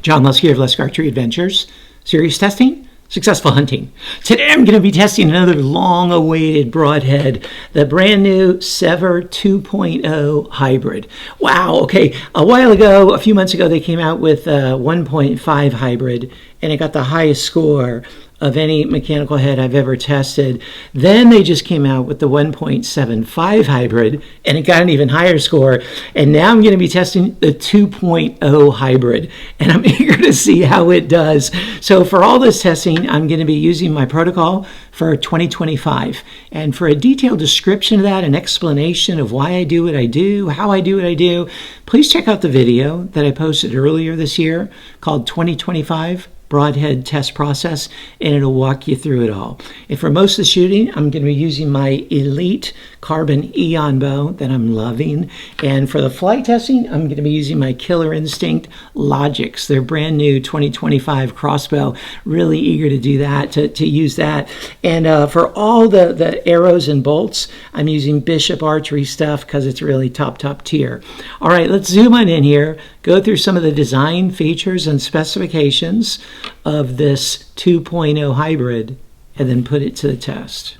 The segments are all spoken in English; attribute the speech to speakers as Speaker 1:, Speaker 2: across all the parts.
Speaker 1: John Lusky of Lusk Archery Adventures. Serious testing, successful hunting. Today I'm going to be testing another long-awaited Broadhead, the brand new Sevr 2.0 hybrid. Wow, okay, a few months ago, they came out with a 1.5 hybrid, and it got the highest score of any mechanical head I've ever tested. Then they just came out with the 1.75 hybrid, and it got an even higher score. And now I'm going to be testing the 2.0 hybrid, and I'm eager to see how it does. So for all this testing, I'm going to be using my protocol for 2025. And for a detailed description of that, an explanation of why I do what I do, how I do what I do, please check out the video that I posted earlier this year called 2025 Broadhead Test Process, and it'll walk you through it all. And for most of the shooting, I'm going to be using my Elite Carbon Eon bow that I'm loving. And for the flight testing, I'm going to be using my Killer Instinct LogiX, their brand new 2025 crossbow. Really eager to do that, to use that. And for all the arrows and bolts, I'm using Bishop Archery stuff because it's really top tier. All right, let's zoom on in here, go through some of the design features and specifications of this 2.0 hybrid, and then put it to the test.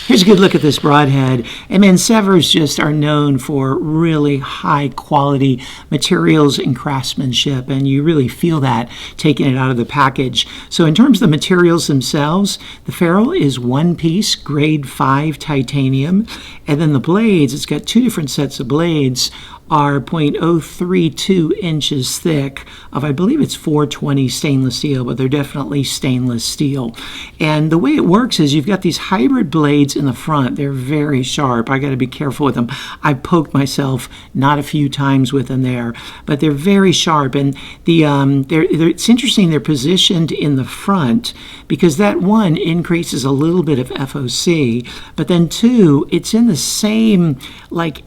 Speaker 1: Here's a good look at this Broadhead. And man, Sevrs just are known for really high quality materials and craftsmanship, and you really feel that taking it out of the package. So in terms of the materials themselves, the ferrule is one piece, grade 5 titanium, and then the blades, it's got two different sets of blades, are 0.032 inches thick of, I believe it's 420 stainless steel, but they're definitely stainless steel. And the way it works is you've got these hybrid blades in the front. They're very sharp. I got to be careful with them. I've poked myself not a few times with them there, but they're very sharp. And it's interesting, they're positioned in the front because that one increases a little bit of FOC, but then two, it's in the same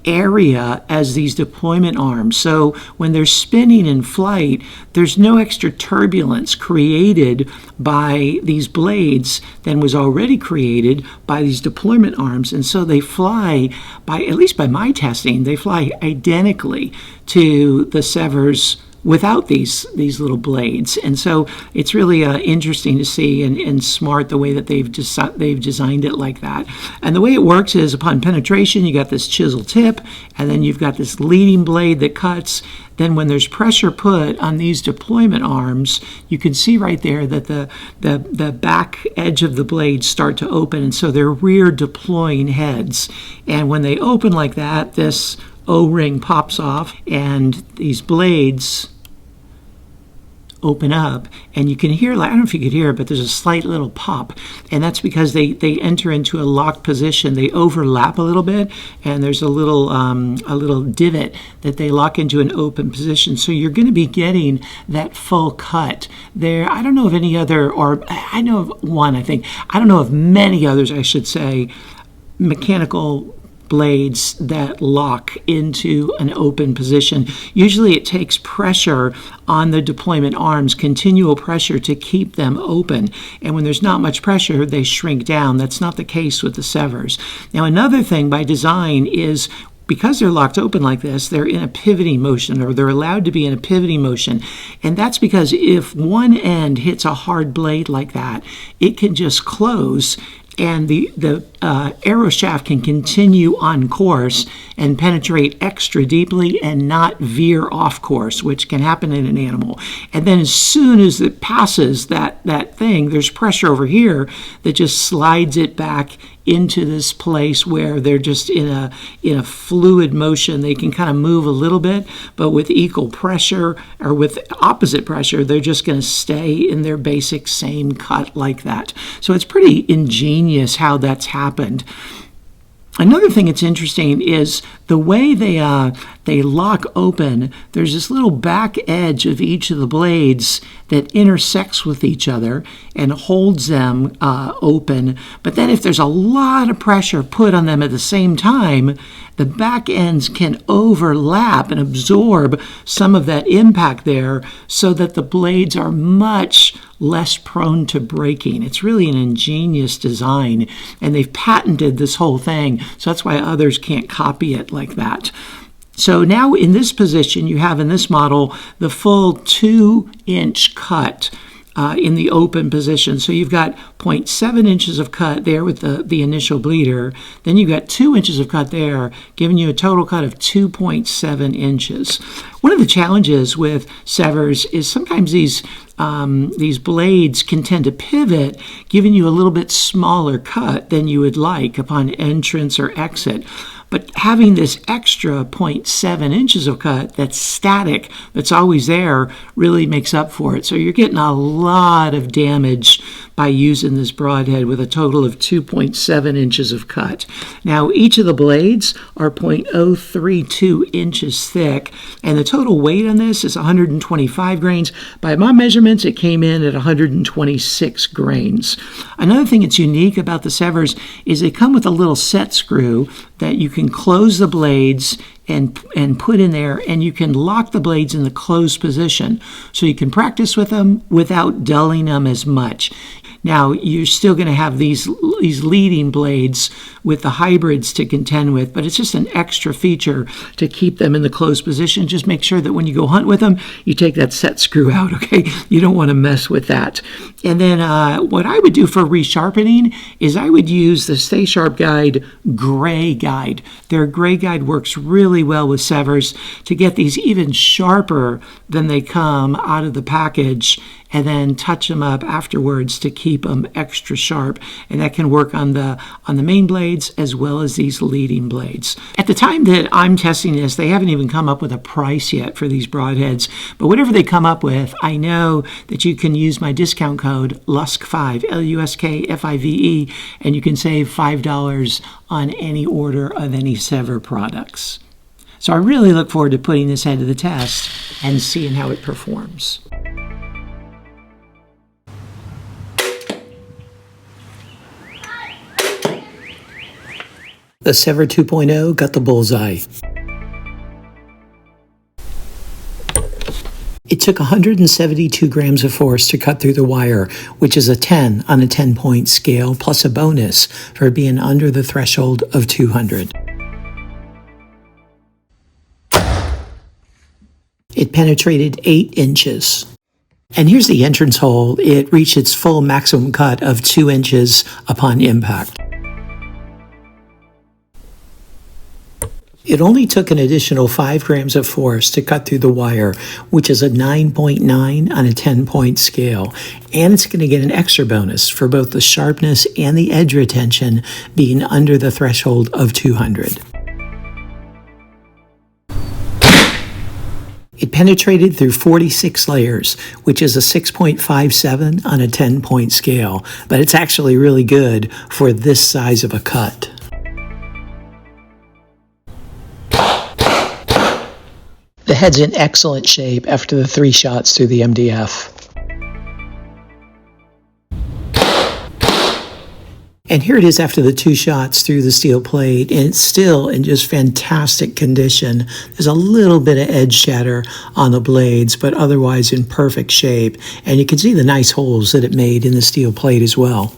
Speaker 1: area as these deployment arms. So when they're spinning in flight, there's no extra turbulence created by these blades than was already created by these deployment arms. And so they fly, at least by my testing, they fly identically to the Sevrs without these little blades. And so it's really interesting to see and smart the way that they've designed it like that. And the way it works is upon penetration, you got this chisel tip, and then you've got this leading blade that cuts. Then when there's pressure put on these deployment arms, you can see right there that the back edge of the blades start to open, and so they're rear deploying heads. And when they open like that, this O-ring pops off, and these blades open up, and you can hear, I don't know if you could hear it, but there's a slight little pop, and that's because they enter into a locked position. They overlap a little bit, and there's a little divot that they lock into an open position. So you're going to be getting that full cut there. I don't know of any other, or I know of one, I think. I don't know of many others, I should say, mechanical blades that lock into an open position. Usually it takes pressure on the deployment arms, continual pressure, to keep them open. And when there's not much pressure, they shrink down. That's not the case with the Sevrs. Now, another thing by design is, because they're locked open like this, they're in a pivoting motion, or they're allowed to be in a pivoting motion. And that's because if one end hits a hard blade like that, it can just close, and the arrow shaft can continue on course and penetrate extra deeply and not veer off course, which can happen in an animal. And then as soon as it passes that thing, there's pressure over here that just slides it back into this place where they're just in a fluid motion. They can kind of move a little bit, but with equal pressure or with opposite pressure, they're just going to stay in their basic same cut like that. So it's pretty ingenious how that's happened. Another thing that's interesting is the way they lock open. There's this little back edge of each of the blades that intersects with each other and holds them open. But then if there's a lot of pressure put on them at the same time, the back ends can overlap and absorb some of that impact there, so that the blades are much less prone to breaking. It's really an ingenious design, and they've patented this whole thing, so that's why others can't copy it like that. So now in this position, you have in this model the full 2-inch cut in the open position. So you've got 0.7 inches of cut there with the initial bleeder. Then you've got 2 inches of cut there, giving you a total cut of 2.7 inches. One of the challenges with severs is sometimes these blades can tend to pivot, giving you a little bit smaller cut than you would like upon entrance or exit. But having this extra 0.7 inches of cut that's static, that's always there, really makes up for it. So you're getting a lot of damage by using this broadhead with a total of 2.7 inches of cut. Now, each of the blades are 0.032 inches thick, and the total weight on this is 125 grains. By my measurements, it came in at 126 grains. Another thing that's unique about the severs is they come with a little set screw that you can close the blades and put in there, and you can lock the blades in the closed position. So you can practice with them without dulling them as much. Now, you're still going to have these leading blades with the hybrids to contend with, but it's just an extra feature to keep them in the closed position. Just make sure that when you go hunt with them, you take that set screw out, okay? You don't want to mess with that. And then what I would do for resharpening is I would use the Stay Sharp Guide Gray Guide. Their Gray Guide works really well with severs to get these even sharper than they come out of the package, and then touch them up afterwards to keep them extra sharp. And that can work on the main blades as well as these leading blades. At the time that I'm testing this, they haven't even come up with a price yet for these broadheads. But whatever they come up with, I know that you can use my discount code LUSK5, LUSKFIVE, and you can save $5 on any order of any Sevr products. So I really look forward to putting this head to the test and seeing how it performs. The Sevr 2.0 got the bullseye. It took 172 grams of force to cut through the wire, which is a 10 on a 10-point scale, plus a bonus for being under the threshold of 200. It penetrated 8 inches. And here's the entrance hole. It reached its full maximum cut of 2 inches upon impact. It only took an additional 5 grams of force to cut through the wire, which is a 9.9 on a 10-point scale. And it's going to get an extra bonus for both the sharpness and the edge retention being under the threshold of 200. It penetrated through 46 layers, which is a 6.57 on a 10-point scale, but it's actually really good for this size of a cut. The head's in excellent shape after the 3 shots through the MDF. And here it is after the 2 shots through the steel plate, and it's still in just fantastic condition. There's a little bit of edge shatter on the blades, but otherwise in perfect shape. And you can see the nice holes that it made in the steel plate as well.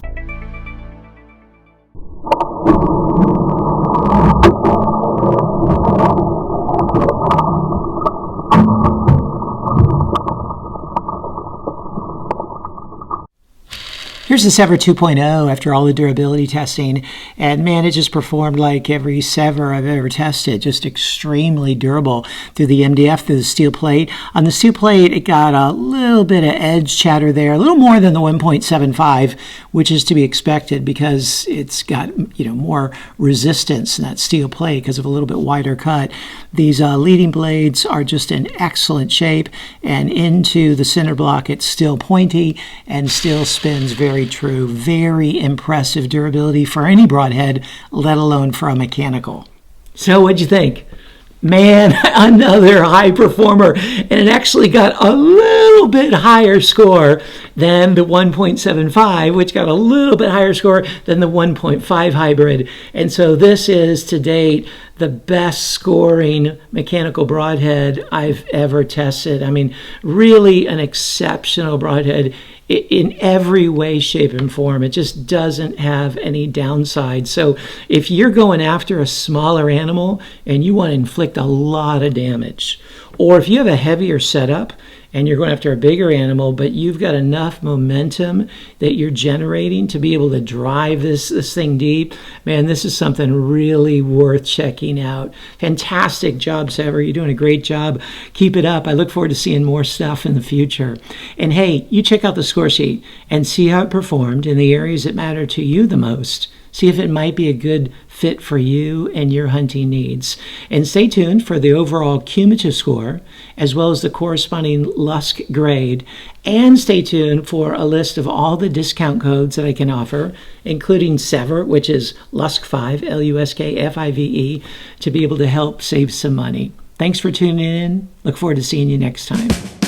Speaker 1: Here's the Sevr 2.0 after all the durability testing, and man, it just performed like every Sevr I've ever tested, just extremely durable through the MDF, through the steel plate. On the steel plate, it got a little bit of edge chatter there, a little more than the 1.75, which is to be expected because it's got more resistance in that steel plate because of a little bit wider cut. These leading blades are just in excellent shape, and into the center block, it's still pointy and still spins very true. Very impressive durability for any broadhead, let alone for a mechanical. So what'd you think? Man, another high performer, and it actually got a little bit higher score than the 1.75, which got a little bit higher score than the 1.5 hybrid. And so this is, to date, the best scoring mechanical broadhead I've ever tested. I mean, really an exceptional broadhead in every way, shape, and form. It just doesn't have any downside. So if you're going after a smaller animal and you want to inflict a lot of damage, or if you have a heavier setup and you're going after a bigger animal, but you've got enough momentum that you're generating to be able to drive this thing deep, man, this is something really worth checking out. Fantastic job, Sevr. You're doing a great job. Keep it up. I look forward to seeing more stuff in the future. And hey, you check out the score sheet and see how it performed in the areas that matter to you the most. See if it might be a good fit for you and your hunting needs. And stay tuned for the overall cumulative score, as well as the corresponding Lusk grade. And stay tuned for a list of all the discount codes that I can offer, including Sevr, which is Lusk5, Luskfive, to be able to help save some money. Thanks for tuning in. Look forward to seeing you next time.